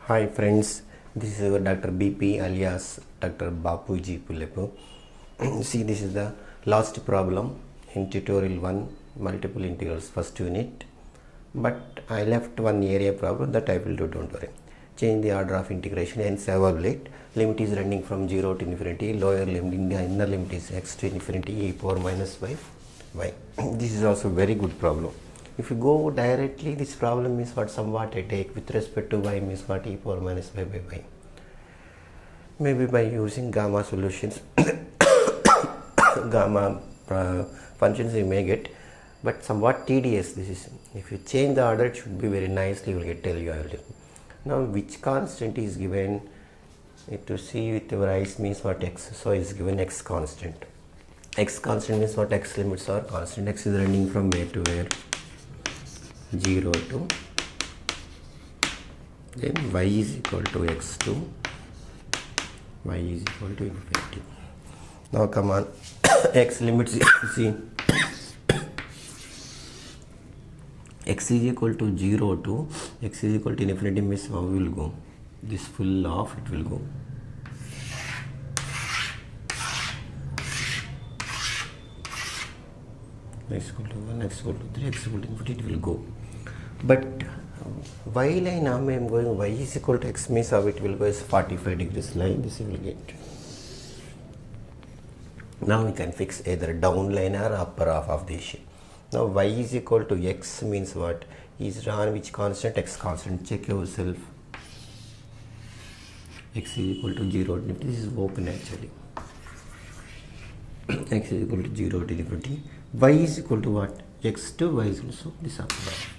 Hi friends, this is your Dr. BP alias Dr. Bapuji Pullepu. See, this is the last problem in tutorial 1, multiple integrals first unit. But I left one area problem that I will do, don't worry. Change the order of integration and evaluate. Limit is running from 0 to infinity, lower limit, inner limit is x to infinity e power minus y. This is also very good problem. If you go directly, this problem is what somewhat I take with respect to y means what e power minus y by y. Maybe by using gamma solutions, gamma functions you may get, but somewhat tedious this is. If you change the order, it should be very nicely, you will get tell you. I will tell. Now which constant is given? To see with your eyes means what x, so is given x constant. X constant means what x limits are constant. X is running from where to where? 0 to, then y is equal to x to, y is equal to infinity. Now come on, x limits, see, x is equal to 0 to, x is equal to infinity means how will go? This full off, it will go. X equal to 1, x equal to 3, x equal to infinity, it will go. But y line, now I am going y is equal to x means how it will go is 45 degrees line, this you will get. Now we can fix either down line or upper half of the issue. Now y is equal to x means what? Is on which constant? X constant. Check yourself. X is equal to 0. This is open actually. X is equal to 0 to infinity. Y is equal to what? X to y is also this upper half.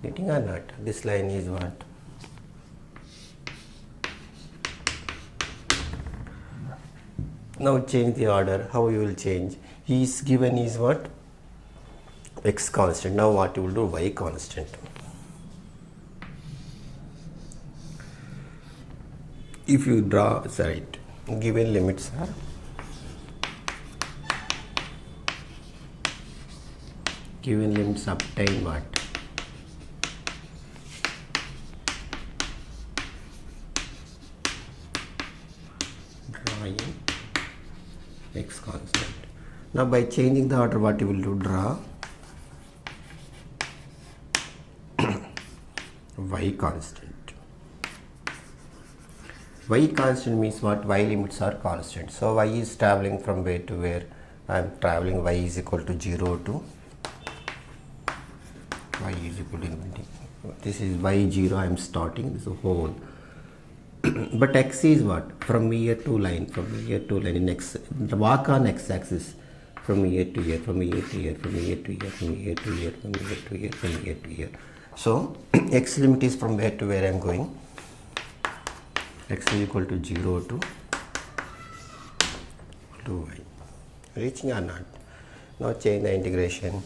Getting or not? This line is what? Now change the order. How you will change? Is given is what? X constant. Now what you will do? Y constant. If you draw, sorry, given limits are given limits obtain what? Drawing x constant. Now by changing the order, what you will do? Draw y constant. Y constant means what? Y limits are constant. So y is traveling from where to where? I am traveling y is equal to 0 to y is equal to infinity. This is y0, I am starting this whole. But x is what? From here to line, in x, walk on x axis, from here to here, from here to here, from here to here, from here to here, from here to here, from here to here. So x limit is from where to where I am going. X is equal to 0 to y. Reaching or not? Now change the integration.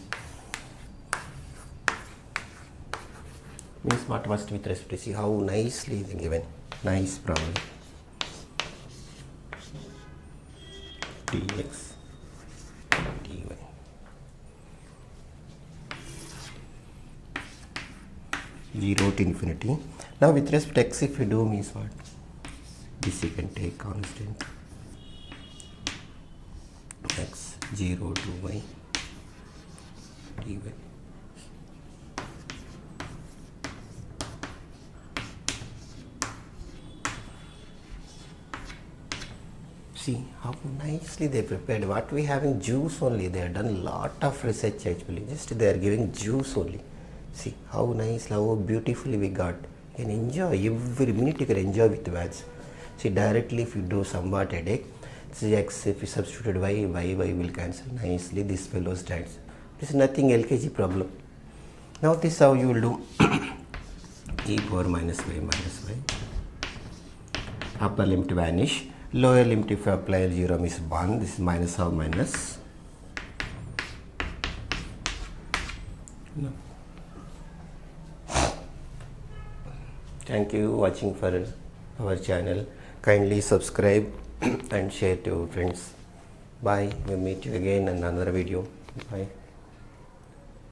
Means what was with respect to see how nicely is given. Nice problem. dx dy. 0 to infinity. Now with respect to x, if you do means what? This you can take constant. X 0 to y dy. See how nicely they prepared. What we having juice only. They have done a lot of research actually. Just they are giving juice only. See how nice, how beautifully we got. You can enjoy every minute. You can enjoy with maths. See directly if you do somewhat headache. See x, if you substitute y will cancel nicely. This fellow stands. This is nothing LKG problem. Now this is how you will do. E power minus y. Upper limit vanish. Lower limit if you apply 0 means 1. This is minus how minus. No. Thank you watching for our channel. Kindly subscribe and share to your friends. Bye. We'll meet you again in another video. Bye.